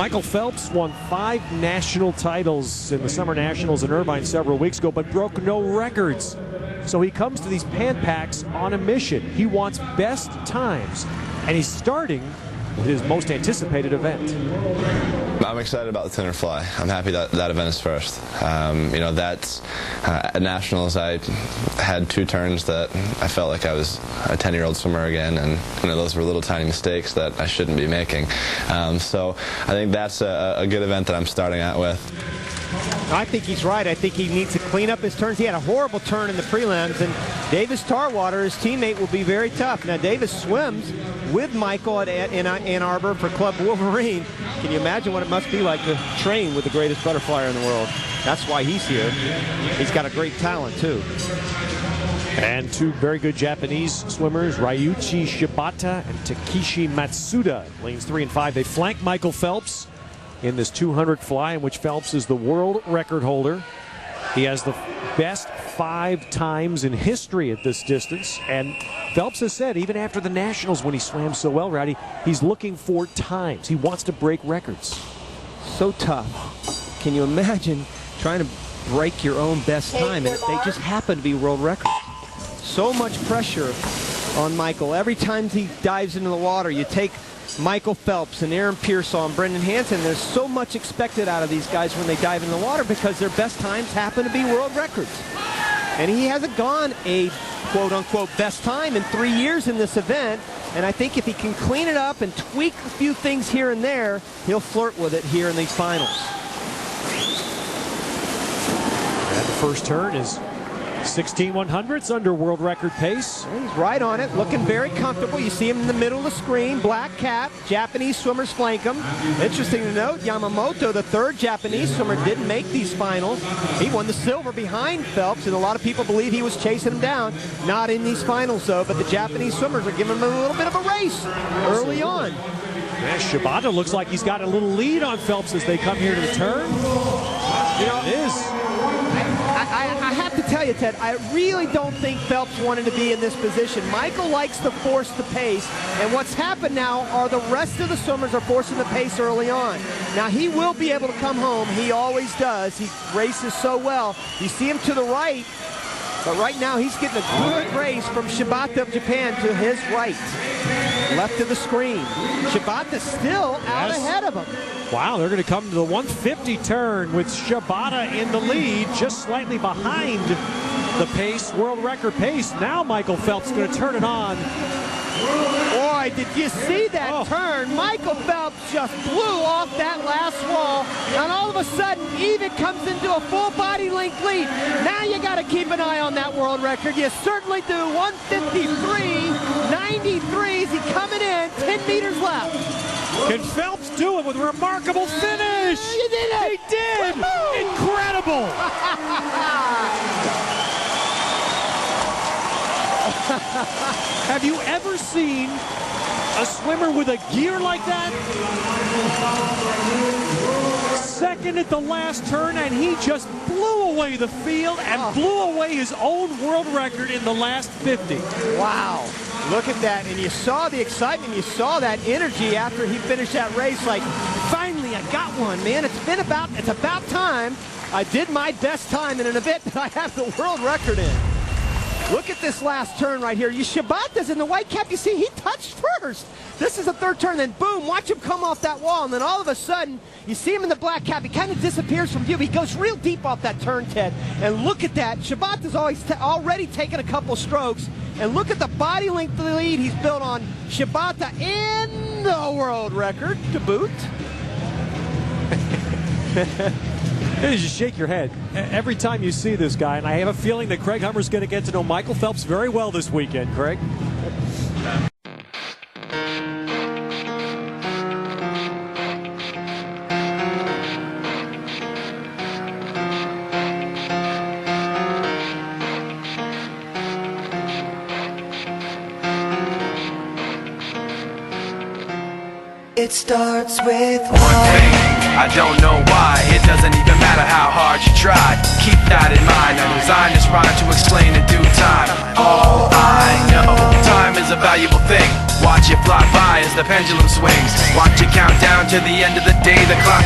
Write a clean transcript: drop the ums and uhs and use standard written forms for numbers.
Michael Phelps won 5 national titles in the Summer Nationals in Irvine several weeks ago, but broke no records. So he comes to these Pan Packs on a mission. He wants best times, and he's starting with his most anticipated event. I'm excited about the 10er fly. I'm happy that that event is first. That's at Nationals. I had 2 turns that I felt like I was a 10-year-old swimmer again, and those were little tiny mistakes that I shouldn't be making. So I think that's a good event that I'm starting out with. I think he's right. I think he needs to clean up his turns. He had a horrible turn in the prelims, and Davis Tarwater, his teammate, will be very tough. Now, Davis swims with Michael in Ann Arbor for Club Wolverine. Can you imagine what it must be like to train with the greatest butterflyer in the world? That's why he's here. He's got a great talent, too. And 2 very good Japanese swimmers, Ryuichi Shibata and Takeshi Matsuda, lanes 3 and 5. They flank Michael Phelps in this 200 fly, in which Phelps is the world record holder. He has the best 5 times in history at this distance. And Phelps has said, even after the Nationals when he swam so well, Rowdy, he's looking for times. He wants to break records. So tough. Can you imagine trying to break your own best time, and they just happen to be world records? So much pressure on Michael. Every time he dives into the water, you take Michael Phelps and Aaron Pearsall and Brendan Hansen. There's so much expected out of these guys when they dive in the water because their best times happen to be world records. And he hasn't gone a quote-unquote best time in 3 years in this event. And I think if he can clean it up and tweak a few things here and there, he'll flirt with it here in these finals. And the first turn is 16/100ths under world record pace. He's right on it, looking very comfortable. You see him in the middle of the screen, black cap. Japanese swimmers flank him. Interesting to note, Yamamoto, the 3rd Japanese swimmer, didn't make these finals. He won the silver behind Phelps, and a lot of people believe he was chasing him down. Not in these finals, though, but the Japanese swimmers are giving him a little bit of a race early on. Yeah, Shibata looks like he's got a little lead on Phelps as they come here to the turn. It is. I have to tell you, Ted, I really don't think Phelps wanted to be in this position. Michael likes to force the pace, and what's happened now are the rest of the swimmers are forcing the pace early on. Now, he will be able to come home. He always does. He races so well. You see him to the right, but right now he's getting a good race from Shibata of Japan to his right. Left of the screen. Shibata still out ahead of him. Wow, they're going to come to the 150 turn with Shibata in the lead, just slightly behind the pace, world record pace. Now Michael Phelps is going to turn it on. Boy, did you see that turn? Michael Phelps just blew off that last wall, and all of a sudden, even comes into a full body length lead. Now you got to keep an eye on that world record. You certainly do. 153.93. Is he coming in? 10 meters left. Can Phelps do it with a remarkable finish? You did it! He did! Incredible! Have you ever seen a swimmer with a gear like that? Second at the last turn, and he just blew away the field and blew away his own world record in the last 50. Wow. Look at that, and you saw the excitement, you saw that energy after he finished that race, like, finally I got one, man. It's about time I did my best time in an event that I have the world record in. Look at this last turn right here. Shibata's in the white cap. You see, he touched first. This is the 3rd turn, then boom, watch him come off that wall, and then all of a sudden, you see him in the black cap. He kind of disappears from view. He goes real deep off that turn, Ted. And look at that. Shibata's already taken a couple strokes. And look at the body length lead he's built on Shibata in the world record to boot. You just shake your head every time you see this guy, and I have a feeling that Craig Hummer's going to get to know Michael Phelps very well this weekend, Craig. It starts with one thing, I don't know why. It doesn't even matter how hard you try. Keep that in mind. I designed this rhyme to explain in due time. All I know, time is a valuable thing. Watch it fly by as the pendulum swings. Watch it count down to to the end of the day. The clock